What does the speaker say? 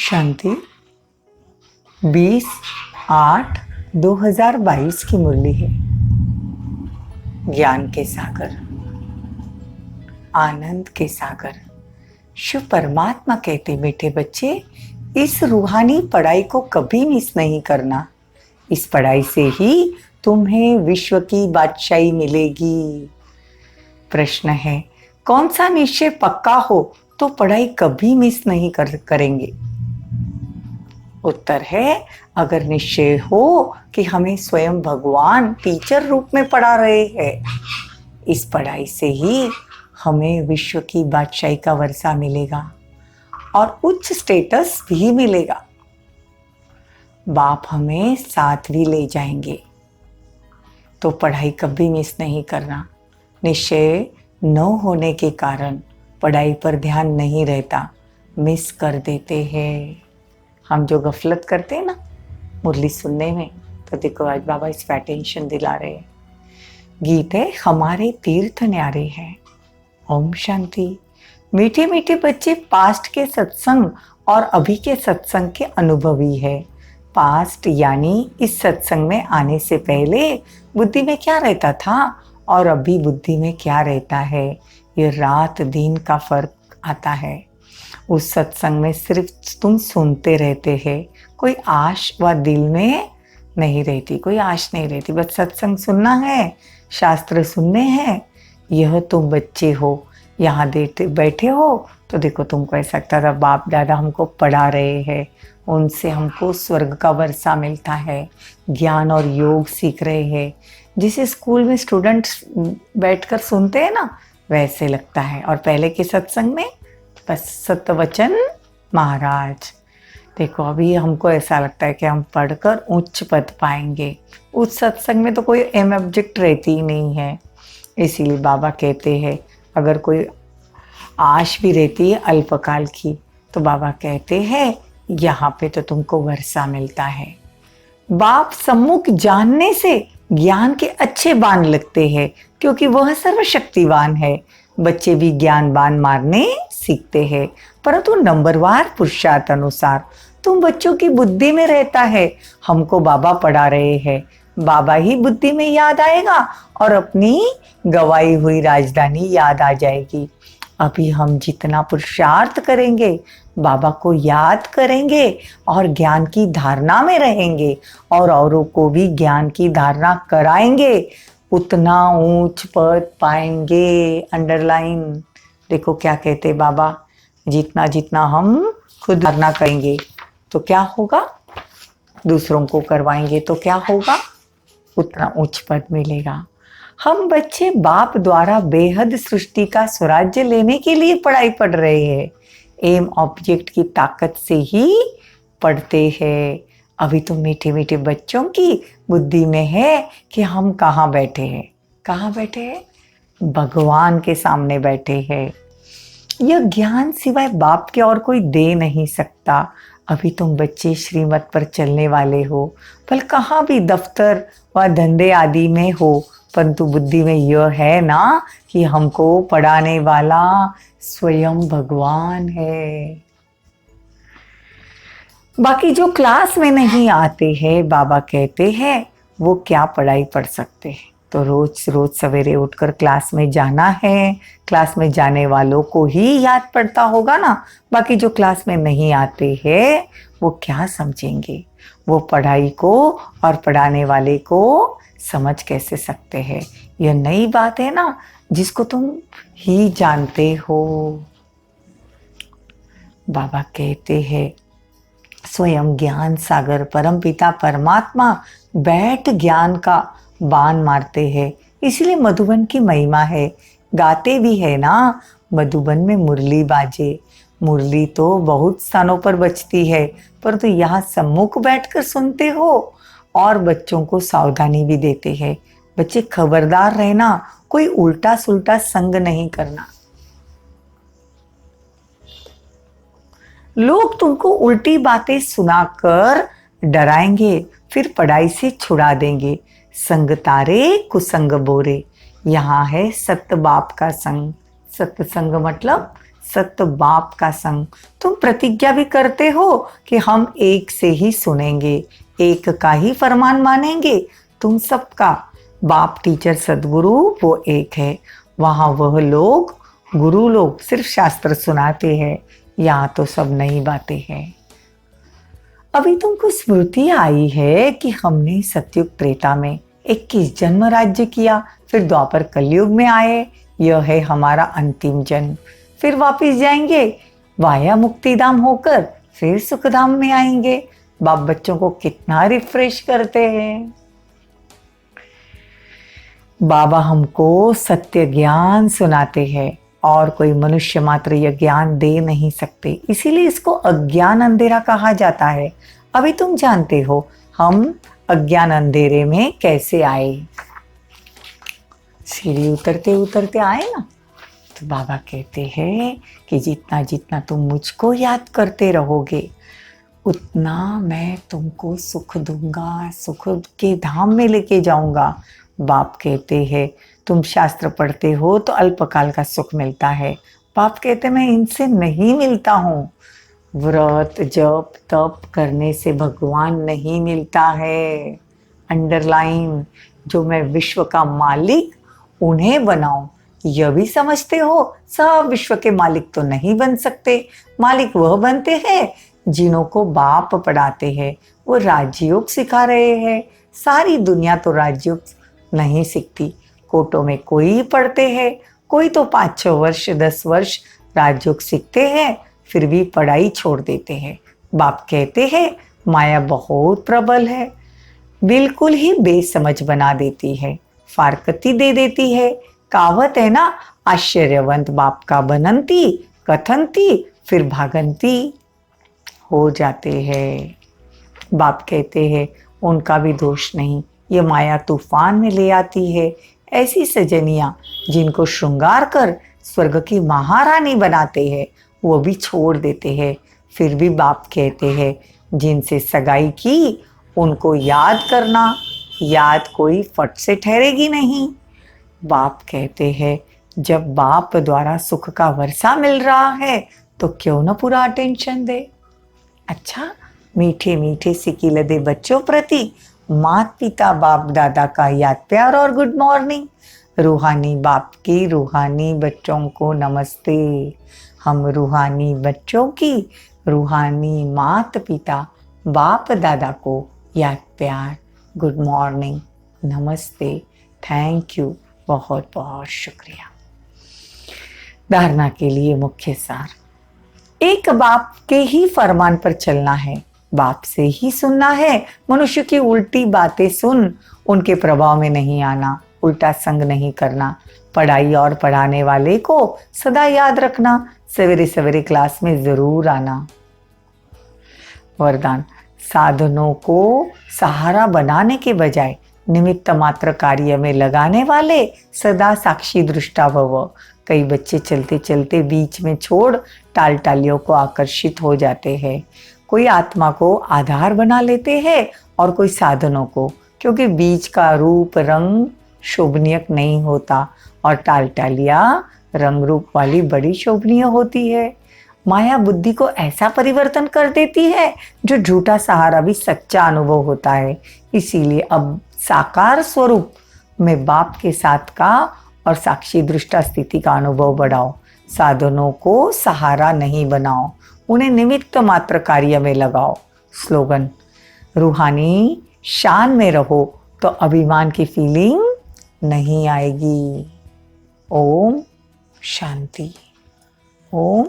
शांति 20/8/2022 की मुरली है। ज्ञान के सागर, आनंद के सागर। शिव परमात्मा कहते, मीठे बच्चे, इस रूहानी पढ़ाई को कभी मिस नहीं करना। इस पढ़ाई से ही तुम्हें विश्व की बादशाही मिलेगी। प्रश्न है, कौन सा निश्चय पक्का हो तो पढ़ाई कभी मिस नहीं करेंगे? उत्तर है, अगर निश्चय हो कि हमें स्वयं भगवान टीचर रूप में पढ़ा रहे हैं, इस पढ़ाई से ही हमें विश्व की बादशाही का वर्षा मिलेगा और उच्च स्टेटस भी मिलेगा। बाप हमें साथ भी ले जाएंगे, तो पढ़ाई कभी मिस नहीं करना। निश्चय न होने के कारण पढ़ाई पर ध्यान नहीं रहता, मिस कर देते हैं। हम जो गफलत करते हैं ना मुरली सुनने में, तो देखो आज बाबा इस पर अटेंशन दिला रहे हैं। गीत है, हमारे तीर्थ न्यारे हैं। ओम शांति। मीठे मीठे बच्चे पास्ट के सत्संग और अभी के सत्संग के अनुभवी है। पास्ट यानी इस सत्संग में आने से पहले बुद्धि में क्या रहता था और अभी बुद्धि में क्या रहता है, ये रात दिन का फर्क आता है। उस सत्संग में सिर्फ तुम सुनते रहते हैं, कोई आश व दिल में नहीं रहती, कोई आश नहीं रहती, बस सत्संग सुनना है, शास्त्र सुनने हैं। यह तुम बच्चे हो, यहाँ बैठे हो तो देखो तुमको ऐसा लगता था बाप दादा हमको पढ़ा रहे हैं, उनसे हमको स्वर्ग का वर्षा मिलता है, ज्ञान और योग सीख रहे हैं। जिसे स्कूल में स्टूडेंट्स बैठकर सुनते हैं ना, वैसे लगता है। और पहले के सत्संग में बस सत्यवचन महाराज। देखो अभी हमको ऐसा लगता है कि हम पढ़कर उच्च पद पाएंगे। उस सत्संग में तो कोई एम ऑब्जेक्ट रहती ही नहीं है। इसीलिए बाबा कहते हैं, अगर कोई आश भी रहती है अल्पकाल की, तो बाबा कहते हैं यहाँ पे तो तुमको वर्षा मिलता है। बाप सम्मुख जानने से ज्ञान के अच्छे बाण लगते हैं, क्योंकि वह सर्वशक्तिवान है। बच्चे भी ज्ञान बाण मारने सीखते हैं, परंतु नंबरवार पुरुषार्थ अनुसार। तुम बच्चों की बुद्धि में रहता है, हमको बाबा पढ़ा रहे हैं, बाबा ही बुद्धि में याद आएगा और अपनी गवाई हुई राजधानी याद आ जाएगी। अभी हम जितना पुरुषार्थ करेंगे, बाबा को याद करेंगे और ज्ञान की धारणा में रहेंगे और औरों को भी ज्ञान की धारणा कराएंगे, उतना ऊंच पद पाएंगे। अंडरलाइन। देखो क्या कहते बाबा, जितना जितना हम खुद धारणा करेंगे तो क्या होगा, दूसरों को करवाएंगे तो क्या होगा, उतना उच्च पद मिलेगा। हम बच्चे बाप द्वारा बेहद सृष्टि का स्वराज्य लेने के लिए पढ़ाई पढ़ रहे हैं। एम ऑब्जेक्ट की ताकत से ही पढ़ते हैं। अभी तो मीठे मीठे बच्चों की बुद्धि में है कि हम कहाँ बैठे हैं, कहाँ बैठे हैं, भगवान के सामने बैठे हैं। यह ज्ञान सिवाय बाप के और कोई दे नहीं सकता। अभी तुम बच्चे श्रीमत पर चलने वाले हो, पर कहाँ भी दफ्तर व धंधे आदि में हो, परंतु बुद्धि में यह है ना कि हमको पढ़ाने वाला स्वयं भगवान है। बाकी जो क्लास में नहीं आते हैं, बाबा कहते हैं वो क्या पढ़ाई पढ़ सकते हैं। तो रोज रोज सवेरे उठकर क्लास में जाना है। क्लास में जाने वालों को ही याद पड़ता होगा ना, बाकी जो क्लास में नहीं आते हैं वो क्या समझेंगे। वो पढ़ाई को और पढ़ाने वाले को समझ कैसे सकते हैं। यह नई बात है ना, जिसको तुम ही जानते हो। बाबा कहते हैं, स्वयं ज्ञान सागर परमपिता परमात्मा बैठ ज्ञान का बाण मारते हैं। इसलिए मधुबन की महिमा है। गाते भी है ना, मधुबन में मुरली बाजे। मुरली तो बहुत स्थानों पर बजती है, परंतु यहाँ सम्मुख बैठकर सुनते हो और बच्चों को सावधानी भी देते हैं। बच्चे खबरदार रहना, कोई उल्टा सुल्टा संग नहीं करना। लोग तुमको उल्टी बातें सुनाकर डराएंगे, फिर पढ़ाई से छुड़ा देंगे। संग तारे कुसंग बोरे। यहाँ है सत्य बाप का संग। सत्संग मतलब सत्य बाप का संग। तुम प्रतिज्ञा भी करते हो कि हम एक से ही सुनेंगे, एक का ही फरमान मानेंगे। तुम सबका बाप टीचर सदगुरु वो एक है। वहाँ वह लोग गुरु लोग सिर्फ शास्त्र सुनाते हैं, यहाँ तो सब नई बातें हैं। अभी तुमको स्मृति आई है कि हमने सतयुग त्रेता में 21 जन्म राज्य किया, फिर द्वापर कलयुग में आए। यह है हमारा अंतिम जन्म, फिर वापस जाएंगे वाया मुक्तिधाम होकर, फिर सुखधाम में आएंगे। बाप बच्चों को कितना रिफ्रेश करते हैं। बाबा हमको सत्य ज्ञान सुनाते हैं और कोई मनुष्य मात्र यह ज्ञान दे नहीं सकते, इसीलिए इसको अज्ञान अंधेरा कहा जाता है। अभी तुम जानते हो हम अज्ञान अंधेरे में कैसे आए। सीढ़ी उतरते उतरते आए ना, तो बाबा कहते हैं कि जितना जितना तुम मुझको याद करते रहोगे उतना मैं तुमको सुख दूंगा, सुख के धाम में लेके जाऊंगा। बाप कहते हैं तुम शास्त्र पढ़ते हो तो अल्पकाल का सुख मिलता है। बाप कहते मैं इनसे नहीं मिलता हूँ। व्रत जप तप करने से भगवान नहीं मिलता है। अंडरलाइन, जो मैं विश्व का मालिक उन्हें बनाऊं। यह भी समझते हो सब विश्व के मालिक तो नहीं बन सकते। मालिक वह बनते हैं जिन्हों को बाप पढ़ाते हैं, वो राजयोग सिखा रहे हैं। सारी दुनिया तो राजयोग नहीं सीखती। कोटों में कोई पढ़ते हैं, कोई तो 5-6 वर्ष 10 वर्ष राजयोग सीखते हैं, फिर भी पढ़ाई छोड़ देते हैं। बाप कहते हैं माया बहुत प्रबल है, बिल्कुल ही बेसमझ बना देती है, फारकती दे देती है। कहावत है ना, आश्चर्यवंत बाप का बनंती, कथनती फिर भागंती हो जाते हैं। बाप कहते हैं उनका भी दोष नहीं, ये माया तूफान में ले आती है। ऐसी सजनियां जिनको श्रृंगार कर स्वर्ग की महारानी बनाते हैं, वो भी छोड़ देते हैं। फिर भी बाप कहते हैं जिनसे सगाई की उनको याद करना, याद कोई फट से ठहरेगी नहीं। बाप कहते हैं जब बाप द्वारा सुख का वर्षा मिल रहा है तो क्यों न पूरा अटेंशन दे। अच्छा, मीठे मीठे सिकी लदे बच्चों प्रति माता पिता बाप दादा का याद प्यार और गुड मॉर्निंग। रूहानी बाप की रूहानी बच्चों को नमस्ते। हम रूहानी बच्चों की रूहानी माता पिता बाप दादा को याद प्यार, गुड मॉर्निंग, नमस्ते, थैंक यू, बहुत बहुत शुक्रिया। धारणा के लिए मुख्य सार, एक बाप के ही फरमान पर चलना है, बाप से ही सुनना है। मनुष्य की उल्टी बातें सुन उनके प्रभाव में नहीं आना, उल्टा संग नहीं करना। पढ़ाई और पढ़ाने वाले को सदा याद रखना, सवेरे सवेरे क्लास में जरूर आना। वरदान, साधनों को सहारा बनाने के बजाय निमित्त मात्र कार्य में लगाने वाले सदा साक्षी दृष्टा भव। कई बच्चे चलते चलते बीच में छोड़ टाल टालियों को आकर्षित हो जाते हैं। कोई आत्मा को आधार बना लेते हैं और कोई साधनों को, क्योंकि बीज का रूप रंग शोभनीय नहीं होता और टाल टालियाँ रंग रूप वाली बड़ी शोभनीय होती है। माया बुद्धि को ऐसा परिवर्तन कर देती है जो झूठा सहारा भी सच्चा अनुभव होता है। इसीलिए अब साकार स्वरूप में बाप के साथ का और साक्षी दृष्टा स्थिति का अनुभव बढ़ाओ। साधनों को सहारा नहीं बनाओ, उन्हें निमित्त मात्र कार्य में लगाओ। स्लोगन, रूहानी शान में रहो तो अभिमान की फीलिंग नहीं आएगी। ओम शांति। ओम